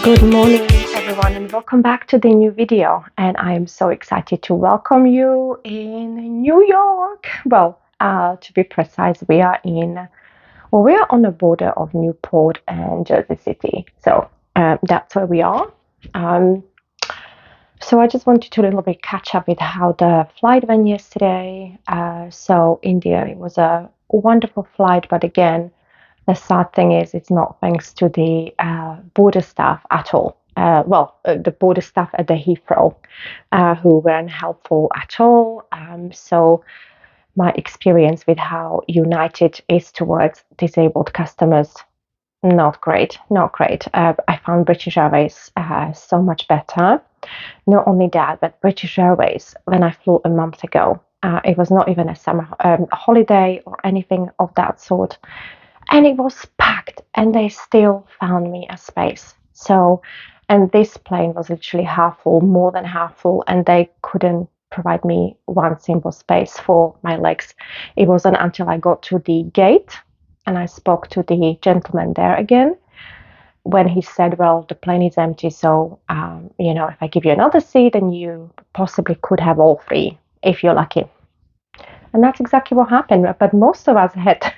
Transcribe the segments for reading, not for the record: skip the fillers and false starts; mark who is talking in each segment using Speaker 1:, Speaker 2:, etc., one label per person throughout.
Speaker 1: Good morning, everyone, and welcome back to the new video. And I am so excited to welcome you in New York. To be precise, we are on the border of Newport and Jersey City. That's where we are. So I just wanted to a little bit catch up with how the flight went yesterday. So India, it was a wonderful flight, but again, the sad thing is it's not thanks to the border staff at all. The border staff at the Heathrow who weren't helpful at all. So my experience with how United is towards disabled customers, not great, not great. I found British Airways so much better. Not only that, but British Airways, when I flew a month ago, it was not even a summer holiday or anything of that sort. And it was packed, and they still found me a space. And this plane was literally half full, more than half full, and they couldn't provide me one single space for my legs. It wasn't until I got to the gate and I spoke to the gentleman there again when he said, well, the plane is empty, so if I give you another seat, then you possibly could have all three if you're lucky. And that's exactly what happened. But most of us had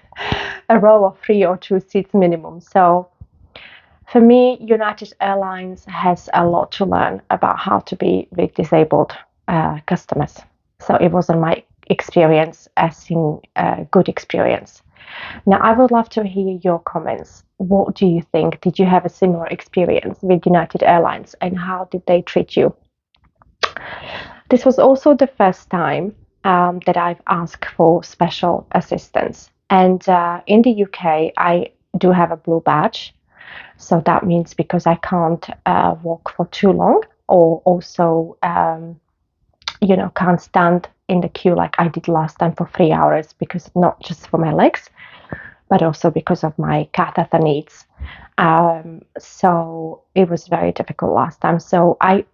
Speaker 1: a row of 3 or 2 seats minimum. So for me, United Airlines has a lot to learn about how to be with disabled customers. So it wasn't my experience as in a good experience. Now, I would love to hear your comments. What do you think? Did you have a similar experience with United Airlines, and how did they treat you? This was also the first time that I've asked for special assistance. And in the UK, I do have a blue badge. So that means because I can't walk for too long, or also, can't stand in the queue like I did last time for 3 hours, because not just for my legs, but also because of my catheter needs. So it was very difficult last time. So I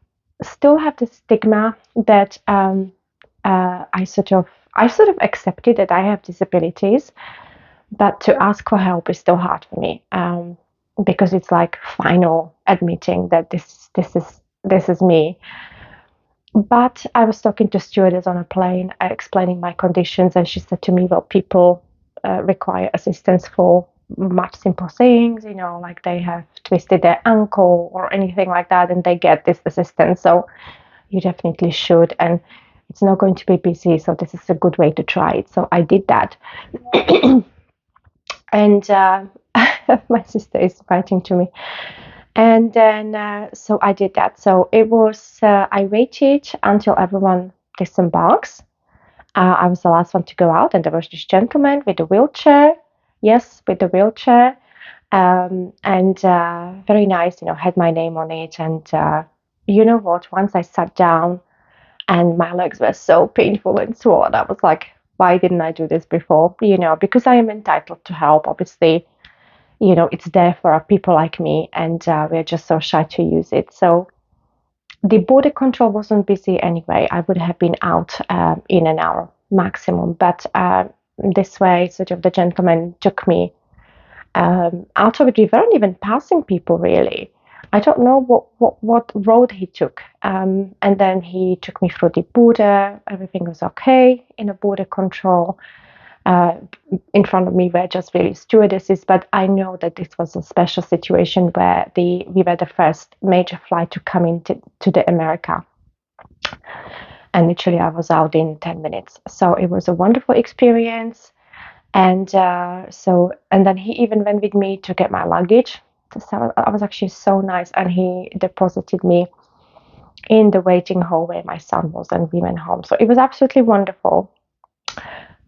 Speaker 1: still have the stigma that I sort of accepted that I have disabilities, but to ask for help is still hard for me, because it's like final admitting that this is me. But I was talking to stewardess on a plane, explaining my conditions, and she said to me, well, people require assistance for much simple things, like they have twisted their ankle or anything like that, and they get this assistance. So you definitely should. And it's not going to be busy, so this is a good way to try it. So I did that. And my sister is writing to me. And then, so I did that. So it was, I waited until everyone disembarks. I was the last one to go out, and there was this gentleman with a wheelchair. Yes, with the wheelchair. And very nice, had my name on it. And you know what? Once I sat down and my legs were so painful and swollen, I was like, why didn't I do this before? Because I am entitled to help, obviously. It's there for people like me, and we're just so shy to use it. So the border control wasn't busy anyway. I would have been out in an hour maximum. But this way, sort of the gentleman took me out of it. We weren't even passing people, really. I don't know what road he took. And then he took me through the border. Everything was okay in a border control. In front of me were just really stewardesses, but I know that this was a special situation where we were the first major flight to come into the America. And literally I was out in 10 minutes. So it was a wonderful experience. And then he even went with me to get my luggage. So I was actually so nice, and he deposited me in the waiting hall where my son was, and we went home. So it was absolutely wonderful.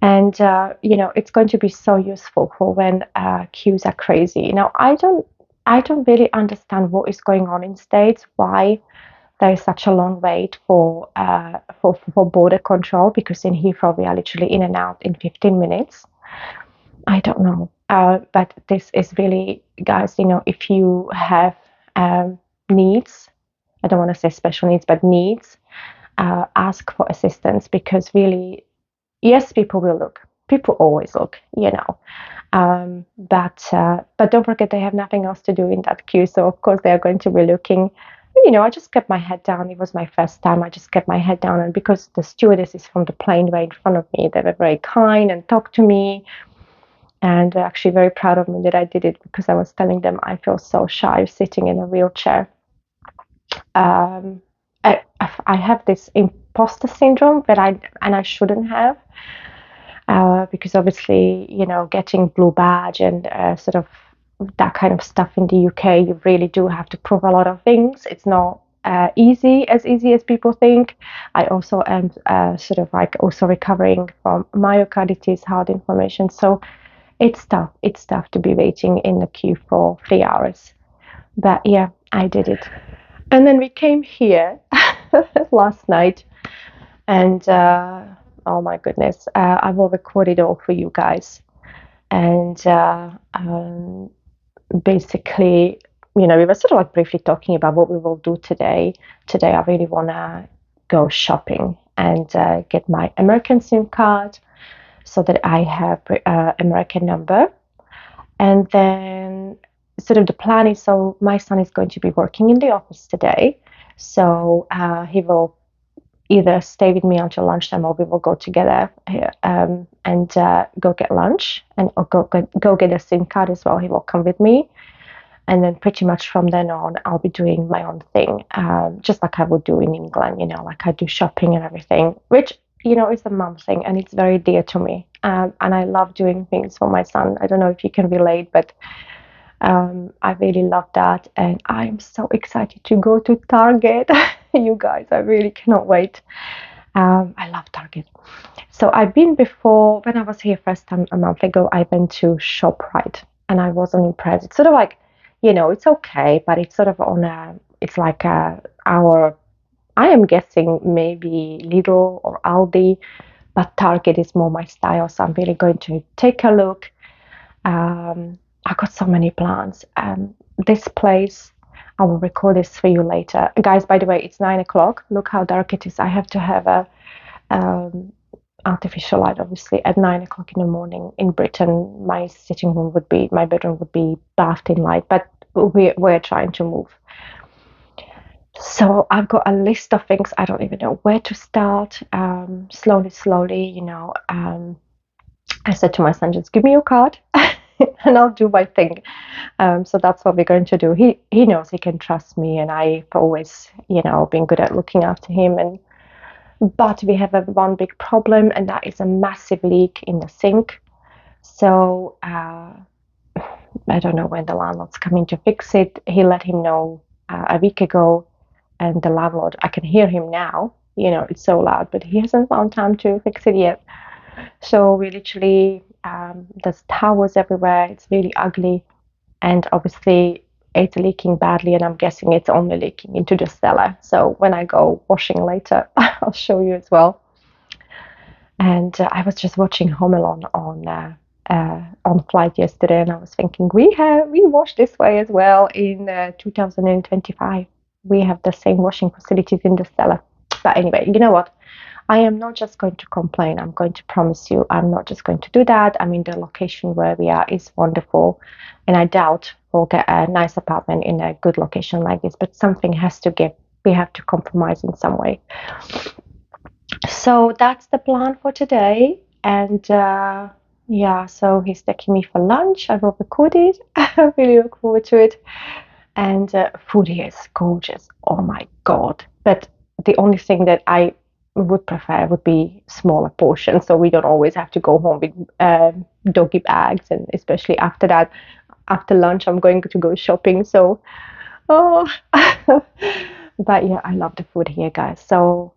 Speaker 1: And it's going to be so useful for when queues are crazy. Now, I don't really understand what is going on in States, why there is such a long wait for border control, because in Heathrow we are literally in and out in 15 minutes. I don't know, but this is really, guys, if you have needs, I don't want to say special needs, but needs, ask for assistance, because really, yes, people will look. People always look, But don't forget they have nothing else to do in that queue. So of course they are going to be looking. I just kept my head down. It was my first time. I just kept my head down, and because the stewardesses from the plane were in front of me, they were very kind and talked to me, and they're actually very proud of me that I did it because I was telling them I feel so shy sitting in a wheelchair. Um, I have this imposter syndrome that I shouldn't have. Because obviously, getting blue badge and sort of that kind of stuff in the UK, you really do have to prove a lot of things. It's not easy as people think. I also am sort of like also recovering from myocarditis, heart inflammation. So it's tough. It's tough to be waiting in the queue for 3 hours. But yeah, I did it. And then we came here last night, and oh my goodness, I will record it all for you guys. And basically, we were sort of like briefly talking about what we will do today. Today, I really want to go shopping and get my American SIM card so that I have American number. And then, sort of the plan is, so my son is going to be working in the office today, so he will either stay with me until lunchtime or we will go together and go get lunch and or go get a SIM card as well. He will come with me. And then pretty much from then on, I'll be doing my own thing, just like I would do in England, like I do shopping and everything, which, is a mum thing and it's very dear to me. And I love doing things for my son. I don't know if you can relate, but I really love that. And I'm so excited to go to Target. You guys, I really cannot wait. I love Target. So I've been before, when I was here first time a month ago, I went to ShopRite and I wasn't impressed. It's sort of like, it's okay, but it's sort of it's like I am guessing maybe Lidl or Aldi, but Target is more my style. So I'm really going to take a look. I got so many plans. This place, I will record this for you later. Guys, by the way, it's 9 o'clock. Look how dark it is. I have to have a um, artificial light, obviously, at 9 o'clock in the morning. In Britain, my bedroom would be bathed in light, but we're trying to move. So I've got a list of things. I don't even know where to start. Slowly, I said to my son, just give me your card and I'll do my thing. So that's what we're going to do. He knows he can trust me, and I've always, been good at looking after him. But we have one big problem, and that is a massive leak in the sink. So I don't know when the landlord's coming to fix it. He let him know a week ago, and the landlord, I can hear him now. It's so loud, but he hasn't found time to fix it yet. So we literally, there's towels everywhere. It's really ugly. And obviously, it's leaking badly. And I'm guessing it's only leaking into the cellar. So when I go washing later, I'll show you as well. And I was just watching Home Alone on flight yesterday, and I was thinking we wash this way as well in 2025. We have the same washing facilities in the cellar. But anyway, you know what? I am not just going to complain. I'm going to promise you, I'm not just going to do that. I mean, the location where we are is wonderful, and I doubt we'll get a nice apartment in a good location like this. But something has to give. We have to compromise in some way. So that's the plan for today. And yeah, so he's taking me for lunch. I will record it. I really look forward to it. And food here is gorgeous. Oh my God. But the only thing that I would prefer would be smaller portions, so we don't always have to go home with doggy bags. And especially after that, after lunch, I'm going to go shopping. So, oh, but yeah, I love the food here, guys. So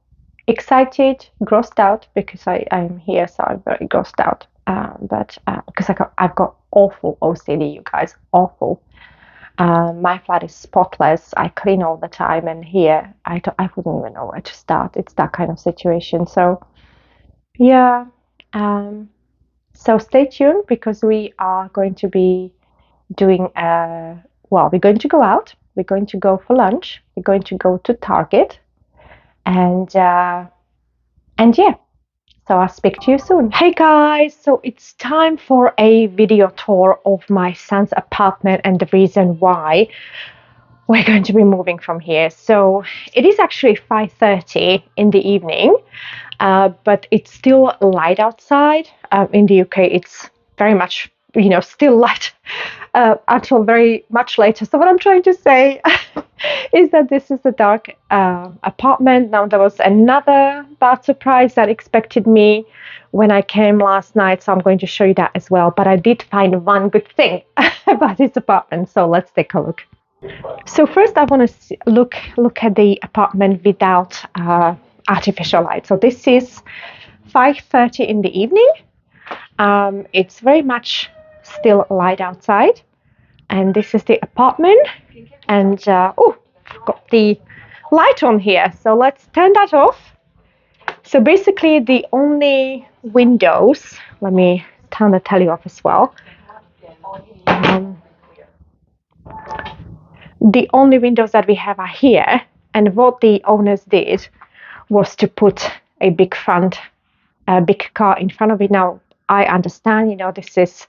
Speaker 1: excited, grossed out because I'm here, so I'm very grossed out. But because I've got awful OCD, you guys, awful. My flat is spotless. I clean all the time, and here I wouldn't even know where to start. It's that kind of situation. So yeah, um, so stay tuned because we are going to be doing well, we're going to go out. We're going to go for lunch. We're going to go to Target, and yeah. So I'll speak to you soon. Hey guys, so it's time for a video tour of my son's apartment and the reason why we're going to be moving from here. So it is actually 5:30 in the evening, but it's still light outside. In the UK, it's very much, still light until very much later. So what I'm trying to say is that this is a dark apartment. Now there was another bad surprise that expected me when I came last night, so I'm going to show you that as well. But I did find one good thing about this apartment, so let's take a look. So first, I want to look at the apartment without artificial light. So this is 5:30 in the evening. It's very much still light outside, and this is the apartment. And oh, I've got the light on here. So let's turn that off. So basically, the only windows. Let me turn the telly off as well. The only windows that we have are here, and what the owners did was to put a big car in front of it. Now I understand, this is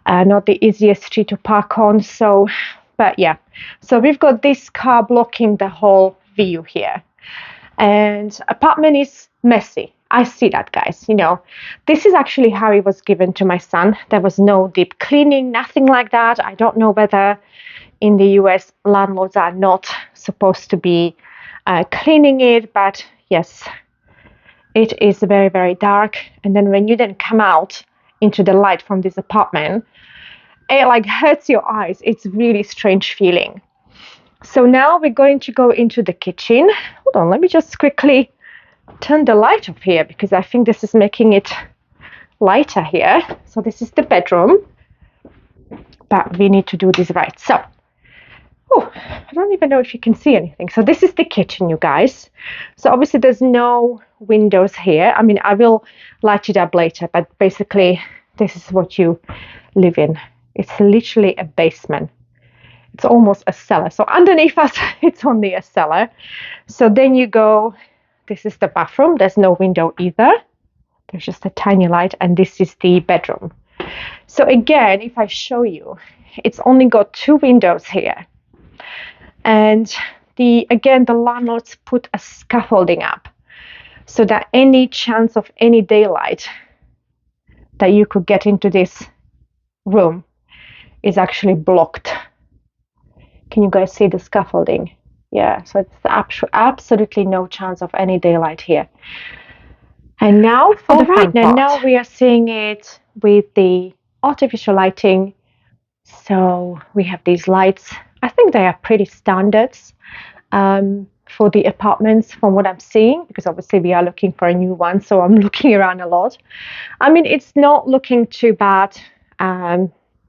Speaker 1: not the easiest street to park on, so but yeah, so we've got this car blocking the whole view here, and apartment is messy. I see that, guys. This is actually how it was given to my son. There was no deep cleaning, nothing like that. I don't know whether in the US, landlords are not supposed to be cleaning it, but yes, it is very, very dark. And then when you then come out into the light from this apartment, it like hurts your eyes. It's really strange feeling. So now we're going to go into the kitchen. Hold on, let me just quickly turn the light off here because I think this is making it lighter here. So this is the bedroom, but we need to do this right. So oh, I don't even know if you can see anything. So this is the kitchen, you guys. So obviously there's no windows here. I mean, I will light it up later, but basically this is what you live in. It's literally a basement. It's almost a cellar. So underneath us, it's only a cellar. So then you go, this is the bathroom. There's no window either. There's just a tiny light, and this is the bedroom. So again, if I show you, it's only got 2 windows here. And the landlords put a scaffolding up so that any chance of any daylight that you could get into this room is actually blocked. Can you guys see the scaffolding? Yeah, so it's absolutely no chance of any daylight here. And now for the fun part. Now we are seeing it with the artificial lighting. So we have these lights. I think they are pretty standards for the apartments from what I'm seeing, because obviously we are looking for a new one, so I'm looking around a lot. I mean, it's not looking too bad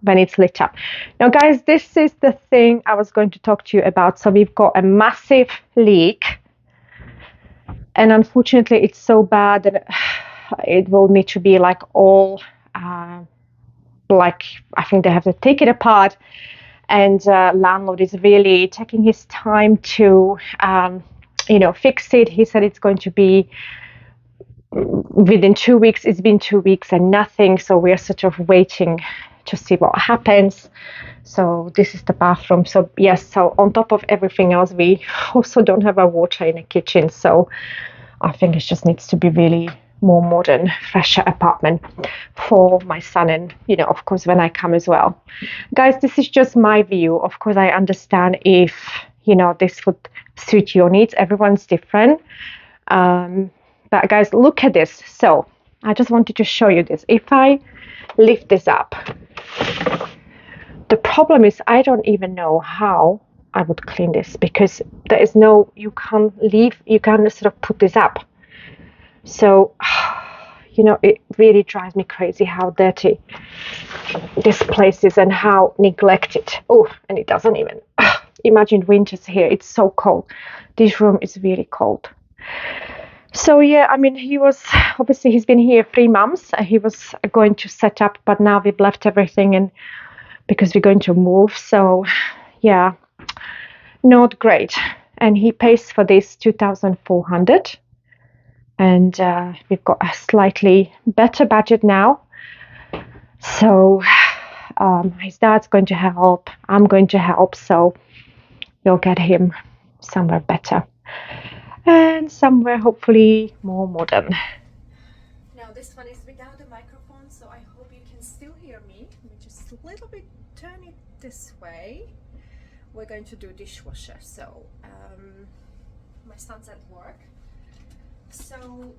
Speaker 1: when it's lit up. Now, guys, this is the thing I was going to talk to you about. So we've got a massive leak, and unfortunately it's so bad that it will need to be like all like I think they have to take it apart, and landlord is really taking his time to fix it. He said it's going to be within 2 weeks. It's been 2 weeks and nothing, so we are sort of waiting to see what happens. So this is the bathroom. So yes, so on top of everything else, we also don't have a water in the kitchen, so I think it just needs to be really more modern, fresher apartment for my son, and of course when I come as well. Guys, this is just my view. Of course I understand if this would suit your needs. Everyone's different, but guys, look at this. So I just wanted to show you this. If I lift this up, the problem is I don't even know how I would clean this, because there is no, you can't sort of put this up. So, it really drives me crazy how dirty this place is and how neglected. Oh, and it doesn't even, imagine winters here. It's so cold. This room is really cold. So yeah, I mean, he's been here 3 months. He was going to set up, but now we've left everything, and because we're going to move. So yeah, not great. And he pays for this 2,400. and we've got a slightly better budget now. So his dad's going to help, I'm going to help, so we'll get him somewhere better and somewhere hopefully more modern.
Speaker 2: Now this one is without the microphone, so I hope you can still hear me. Let me just a little bit turn it this way. We're going to do dishwasher, so my son's at work. So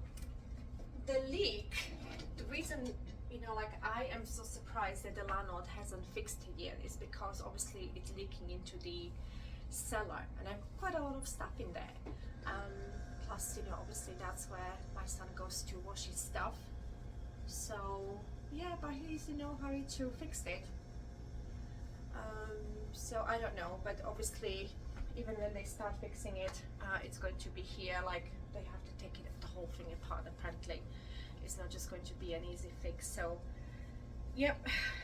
Speaker 2: the leak, the reason, like I am so surprised that the landlord hasn't fixed it yet is because obviously it's leaking into the cellar, and I've got quite a lot of stuff in there. Plus, obviously that's where my son goes to wash his stuff. So yeah, but he's in no hurry to fix it. So I don't know, but obviously even when they start fixing it, it's going to be here, like they have to take the whole thing apart apparently. It's not just going to be an easy fix. So yep,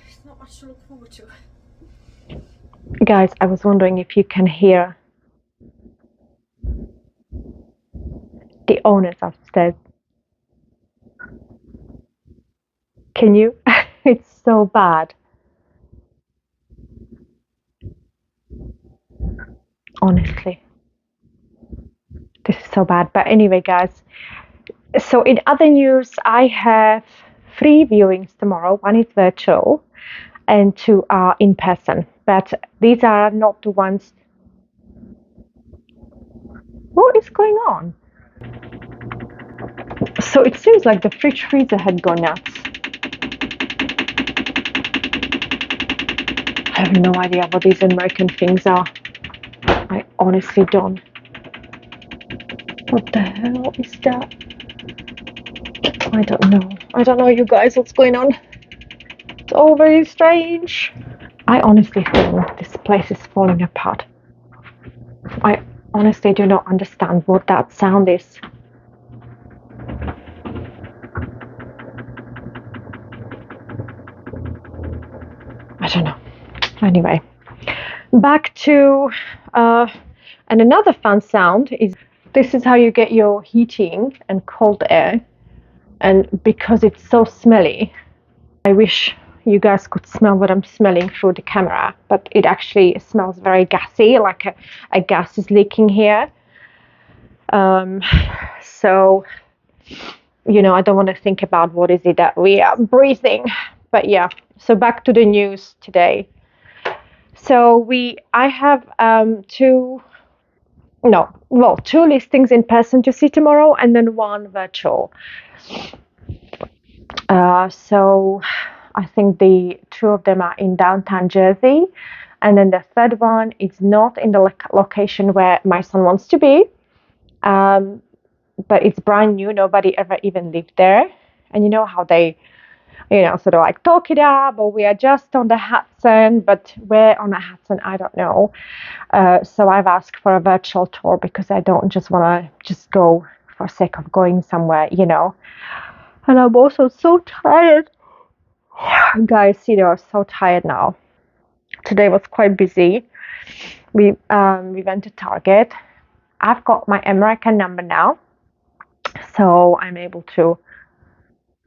Speaker 2: it's not much to look forward to.
Speaker 1: Guys, I was wondering if you can hear the owners upstairs. Can you? It's so bad. Honestly, this is so bad. But anyway, guys, so in other news, I have 3 viewings tomorrow. One is virtual and 2 are in person. But these are not the ones. What is going on? So it seems like the fridge freezer had gone nuts. I have no idea what these American things are. I honestly don't. What the hell is that? I don't know. I don't know, you guys, what's going on. It's all very strange. I honestly think this place is falling apart. I honestly do not understand what that sound is. I don't know. Anyway, back to and another fun sound is this is how you get your heating and cold air. And because it's so smelly, I wish you guys could smell what I'm smelling through the camera, but it actually smells very gassy, like a gas is leaking here. So, I don't want to think about what is it that we are breathing. But yeah, so back to the news today. So I have two listings in person to see tomorrow and then 1 virtual. So I think the 2 of them are in downtown Jersey, and then the third one is not in the location where my son wants to be, but it's brand new. Nobody ever even lived there, and you know how they, sort of like talk it up, or we are just on the Hudson, but where on the Hudson, I don't know. So I've asked for a virtual tour because I don't just want to just go for sake of going somewhere, And I'm also so tired. Guys, I'm so tired now. Today was quite busy. We went to Target. I've got my American number now, so I'm able to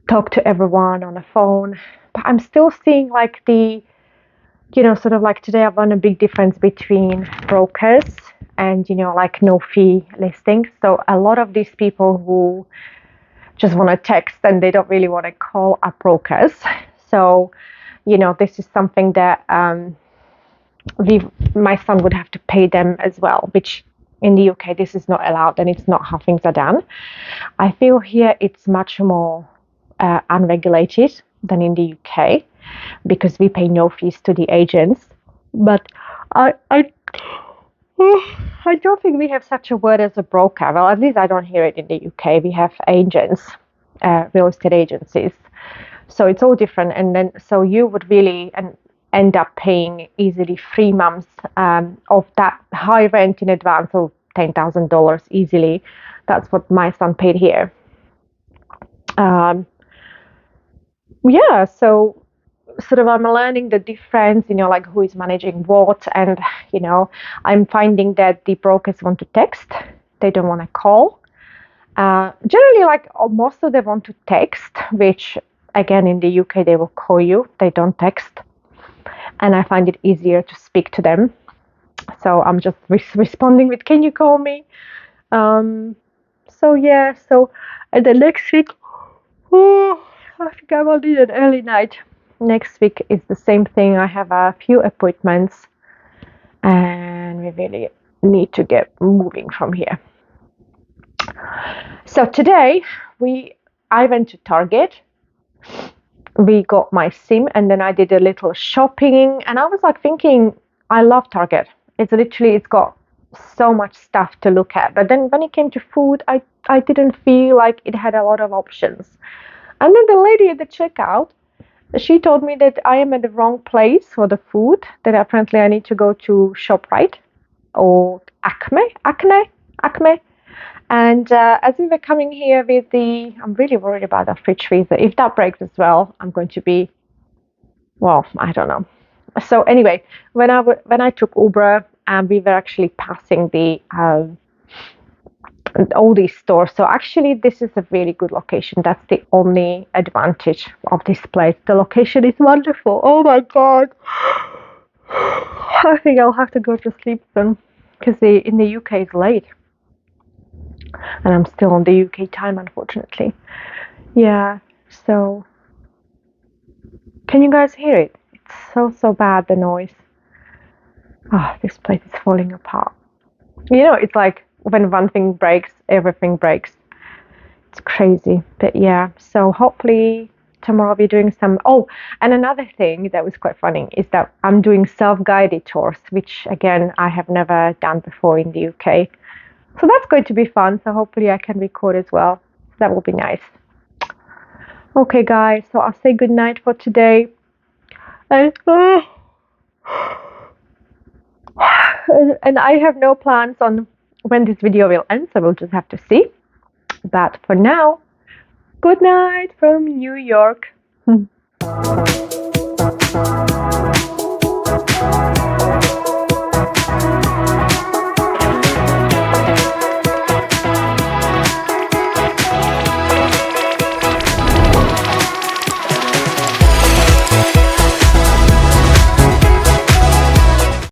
Speaker 1: talk to everyone on the phone. But I'm still seeing like sort of like today I've found a big difference between brokers and like no fee listings. So a lot of these people who just want to text and they don't really want to call up brokers. So, this is something that my son would have to pay them as well, which in the UK this is not allowed and it's not how things are done. I feel here it's much more unregulated than in the UK because we pay no fees to the agents. But I don't think we have such a word as a broker. Well, at least I don't hear it in the UK. We have agents, real estate agencies. So it's all different. And then, so you would really end up paying easily 3 months of that high rent in advance of $10,000 easily. That's what my son paid here. Yeah, so sort of I'm learning the difference, like who is managing what, and I'm finding that the brokers want to text, they don't want to call, Generally, like most of them want to text, which again in the UK they will call you. They don't text, and I find it easier to speak to them. So I'm just responding with, "Can you call me?" Um, so yeah, so the next week, oh, I think I will need an early night. Next week is the same thing. I have a few appointments, and we really need to get moving from here. So today I went to Target. We got my SIM, and then I did a little shopping, and I was like thinking, I love Target. It's got so much stuff to look at. But then when it came to food, I didn't feel like it had a lot of options. And then the lady at the checkout, she told me that I am at the wrong place for the food, that apparently I need to go to ShopRite or Acme. And as we were coming here with I'm really worried about the fridge freezer. If that breaks as well, I'm going to be, well, I don't know. So anyway, when I took Uber, we were actually passing all these stores. So actually, this is a really good location. That's the only advantage of this place. The location is wonderful. Oh my god! I think I'll have to go to sleep soon because in the UK it's late, and I'm still on the UK time, unfortunately. Yeah. So, can you guys hear it? It's so bad, the noise. Oh, this place is falling apart. It's like when one thing breaks, everything breaks. It's crazy. But yeah, so hopefully tomorrow I'll be doing some. Oh, and another thing that was quite funny is that I'm doing self-guided tours, which again, I have never done before in the UK. So that's going to be fun. So hopefully I can record as well. That will be nice. Okay, guys, so I'll say good night for today. And, and I have no plans on when this video will end, so we'll just have to see. But for now, good night from New York.